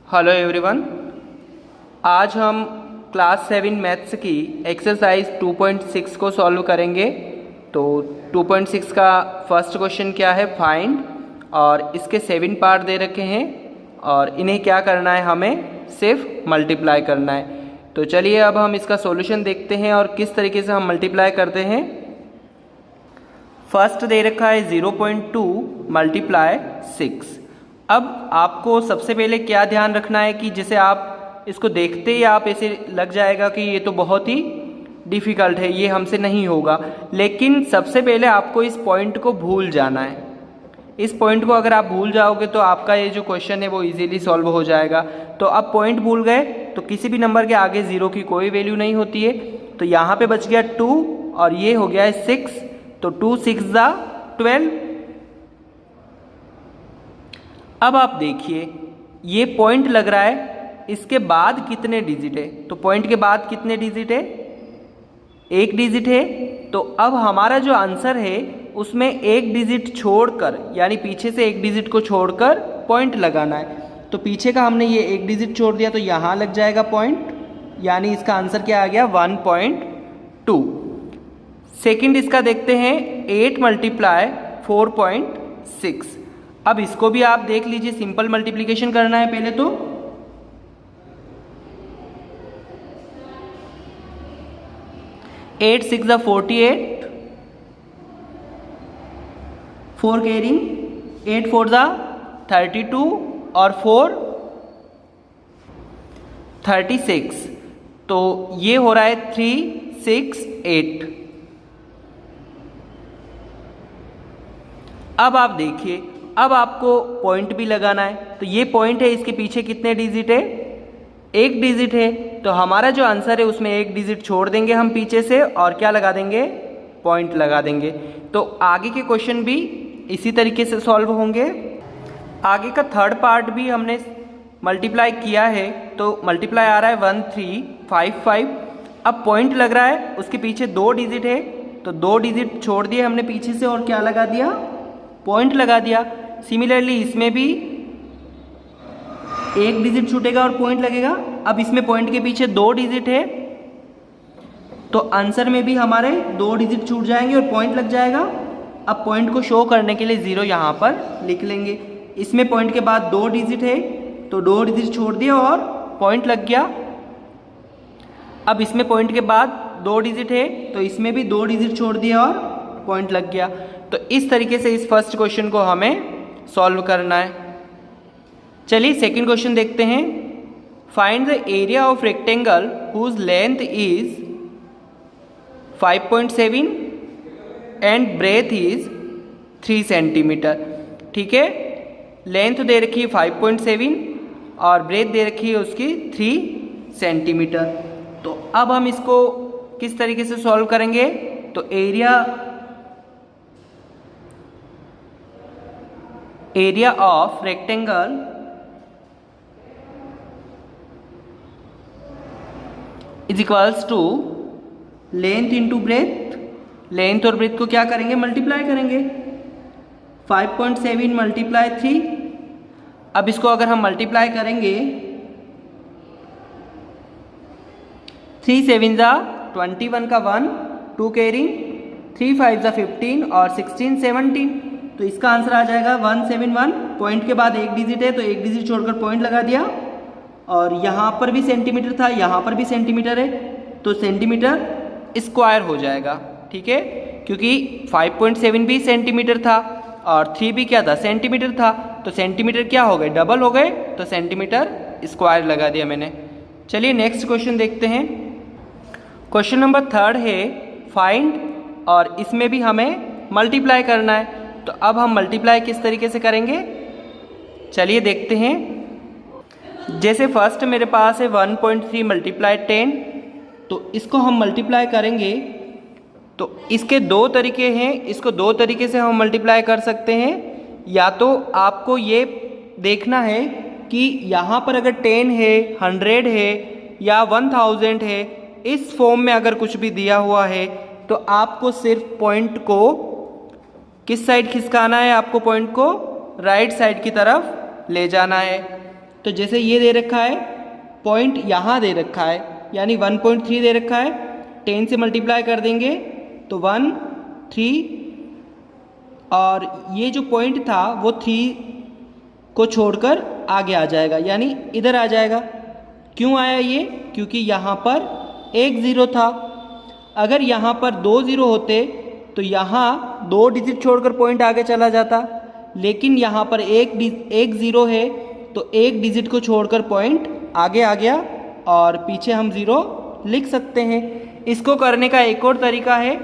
Hello everyone, आज हम class 7 maths की एक्सरसाइज 2.6 को सॉल्व करेंगे। तो 2.6 का फर्स्ट क्वेश्चन क्या है, फाइंड, और इसके 7 पार्ट दे रखे हैं और इन्हें क्या करना है, हमें सिर्फ मल्टीप्लाई करना है। तो चलिए अब हम इसका सॉल्यूशन देखते हैं और किस तरीके से हम मल्टीप्लाई करते हैं। फर्स्ट दे रखा है 0.2 मल्टीप्लाई 6। अब आपको सबसे पहले क्या ध्यान रखना है कि जैसे आप इसको देखते ही आप ऐसे लग जाएगा कि ये तो बहुत ही डिफ़िकल्ट है, ये हमसे नहीं होगा। लेकिन सबसे पहले आपको इस पॉइंट को भूल जाना है। इस पॉइंट को अगर आप भूल जाओगे तो आपका ये जो क्वेश्चन है वो इजीली सॉल्व हो जाएगा। तो अब पॉइंट भूल गए तो किसी भी नंबर के आगे 0 की कोई वैल्यू नहीं होती है। तो यहाँ पे बच गया 2 और ये हो गया है 6। तो 2 6 ज़ा 12। अब आप देखिए ये पॉइंट लग रहा है, इसके बाद कितने डिजिट है। तो पॉइंट के बाद कितने डिजिट है, 1 डिजिट है। तो अब हमारा जो आंसर है उसमें 1 डिजिट छोड़कर, यानी पीछे से 1 डिजिट को छोड़कर पॉइंट लगाना है। तो पीछे का हमने ये 1 डिजिट छोड़ दिया तो यहाँ लग जाएगा पॉइंट, यानी इसका आंसर क्या आ गया 1.2। सेकंड इसका देखते हैं 8 मल्टीप्लाई 4.6। अब इसको भी आप देख लीजिए, सिंपल मल्टीप्लिकेशन करना है पहले। तो 8 6 ज़ा 48, 4 कैरिंग, 8 4 ज़ा 32 और 4 36। तो ये हो रहा है 3 6 8। अब आप देखिए, अब आपको पॉइंट भी लगाना है। तो ये पॉइंट है, इसके पीछे कितने डिजिट है, 1 डिजिट है। तो हमारा जो आंसर है उसमें 1 डिजिट छोड़ देंगे हम पीछे से और क्या लगा देंगे, पॉइंट लगा देंगे। तो आगे के क्वेश्चन भी इसी तरीके से सॉल्व होंगे। आगे का थर्ड पार्ट भी हमने मल्टीप्लाई किया है। तो मल्टीप्लाई आ रहा है 1355। अब पॉइंट लग रहा है, उसके पीछे 2 डिजिट है। तो 2 डिजिट छोड़ दिए हमने पीछे से और क्या लगा दिया, पॉइंट लगा दिया। सिमिलरली इसमें भी 1 डिजिट छूटेगा और पॉइंट लगेगा। अब इसमें पॉइंट के पीछे 2 डिजिट है तो आंसर में भी हमारे 2 डिजिट छूट जाएंगे और पॉइंट लग जाएगा। अब पॉइंट को शो करने के लिए 0 यहाँ पर लिख लेंगे। इसमें पॉइंट के बाद 2 डिजिट है तो 2 डिजिट छोड़ दिए और पॉइंट लग गया। अब इसमें पॉइंट के बाद 2 डिजिट है तो इसमें भी 2 डिजिट छोड़ दिए और पॉइंट लग गया। तो इस तरीके से इस फर्स्ट क्वेश्चन को हमें सॉल्व करना है। चलिए सेकंड क्वेश्चन देखते हैं। Find the area of rectangle whose length is 5.7 and breadth is 3 centimetre. ठीक है, लेंथ दे रखी है 5.7 और ब्रेथ दे रखी है उसकी 3 सेंटीमीटर। तो अब हम इसको किस तरीके से सॉल्व करेंगे। तो area of rectangle is equals to length into breadth. Length और ब्रेथ को क्या करेंगे, मल्टीप्लाई करेंगे। 5.7 मल्टीप्लाई 3। अब इसको अगर हम मल्टीप्लाई करेंगे 3 7 ज़ा 21 का 1, 2 कैरिंग, 3 5 ज़ा 15 और 16 17। तो इसका आंसर आ जाएगा 171। पॉइंट के बाद 1 डिजिट है तो 1 डिजिट छोड़कर पॉइंट लगा दिया। और यहाँ पर भी सेंटीमीटर था, यहाँ पर भी सेंटीमीटर है तो सेंटीमीटर स्क्वायर हो जाएगा। ठीक है, क्योंकि 5.7 भी सेंटीमीटर था और 3 भी क्या था, सेंटीमीटर था। तो सेंटीमीटर क्या हो गए, डबल हो गए। तो सेंटीमीटर स्क्वायर लगा दिया मैंने। चलिए नेक्स्ट क्वेश्चन देखते हैं। क्वेश्चन नंबर 3 है फाइंड, और इसमें भी हमें मल्टीप्लाई करना है। तो अब हम मल्टीप्लाई किस तरीके से करेंगे, चलिए देखते हैं। जैसे फर्स्ट मेरे पास है 1.3 मल्टीप्लाई 10। तो इसको हम मल्टीप्लाई करेंगे तो इसके 2 तरीके हैं। इसको 2 तरीके से हम मल्टीप्लाई कर सकते हैं। या तो आपको ये देखना है कि यहाँ पर अगर 10 है, 100 है या 1000 है, इस फॉर्म में अगर कुछ भी दिया हुआ है तो आपको सिर्फ पॉइंट को किस साइड खिसकाना है, आपको पॉइंट को राइट साइड की तरफ ले जाना है। तो जैसे ये दे रखा है, पॉइंट यहाँ दे रखा है, यानी 1.3 दे रखा है, 10 से मल्टीप्लाई कर देंगे तो 1 3, और ये जो पॉइंट था वो 3 को छोड़कर आगे आ जाएगा, यानी इधर आ जाएगा। क्यों आया ये? क्योंकि यहाँ पर एक ज़ीरो था। अगर यहाँ पर 2 ज़ीरो होते तो यहाँ 2 डिजिट छोड़कर पॉइंट आगे चला जाता, लेकिन यहाँ पर एक ज़ीरो है तो एक डिजिट को छोड़कर पॉइंट आगे आ गया और पीछे हम ज़ीरो लिख सकते हैं। इसको करने का एक और तरीका है,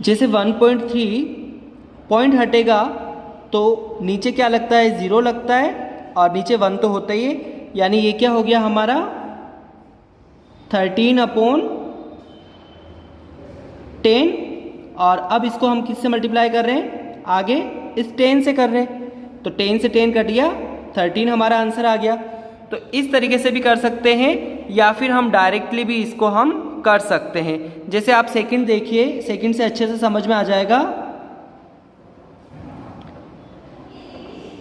जैसे 1.3 पॉइंट हटेगा तो नीचे क्या लगता है? ज़ीरो लगता है, और नीचे 1 तो होता ही है, यानी ये क्या हो गया हमारा 13/10। और अब इसको हम किससे मल्टीप्लाई कर रहे हैं? आगे इस 10 से कर रहे हैं, तो 10 से 10 कट गया, 13 हमारा आंसर आ गया। तो इस तरीके से भी कर सकते हैं, या फिर हम डायरेक्टली भी इसको हम कर सकते हैं। जैसे आप सेकंड देखिए, सेकंड से अच्छे से समझ में आ जाएगा।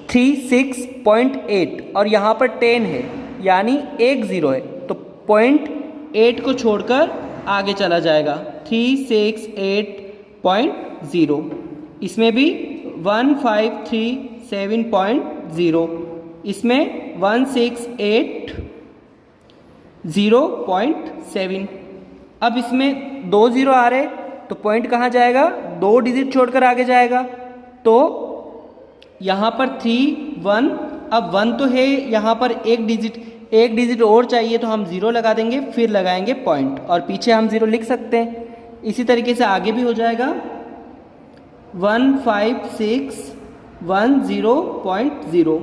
36.8 और यहाँ पर 10 है, यानी एक ज़ीरो है, तो 0.8 को छोड़कर आगे चला जाएगा, 368.0। इसमें भी 1537.0, इसमें 1680.7। अब इसमें 2 ज़ीरो आ रहे तो पॉइंट कहाँ जाएगा? 2 डिजिट छोड़कर आगे जाएगा, तो यहाँ पर 3 1, अब 1 तो है, यहाँ पर एक डिजिट और चाहिए, तो हम ज़ीरो लगा देंगे, फिर लगाएंगे पॉइंट, और पीछे हम ज़ीरो लिख सकते हैं। इसी तरीके से आगे भी हो जाएगा, 15610.0,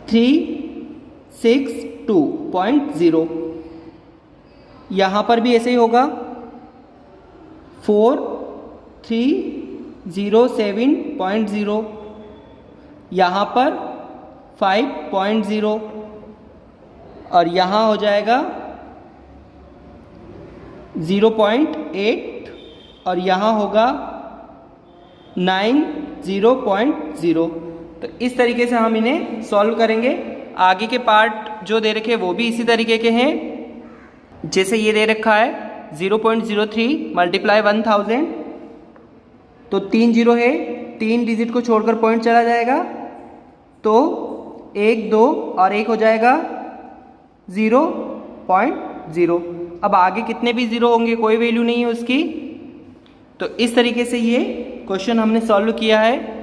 362.0, यहाँ पर भी ऐसे ही होगा, 4307.0, यहाँ पर 5.0, और यहाँ हो जाएगा 0.8, और यहाँ होगा 90.0। तो इस तरीके से हम इन्हें सॉल्व करेंगे। आगे के पार्ट जो दे रखे हैं वो भी इसी तरीके के हैं। जैसे ये दे रखा है 0.03 मल्टीप्लाई 1000, तो 3 ज़ीरो है, 3 डिजिट को छोड़कर पॉइंट चला जाएगा, तो 1 2 और 1 हो जाएगा 0.0। अब आगे कितने भी ज़ीरो होंगे, कोई वैल्यू नहीं है उसकी। तो इस तरीके से ये क्वेश्चन हमने सॉल्व किया है।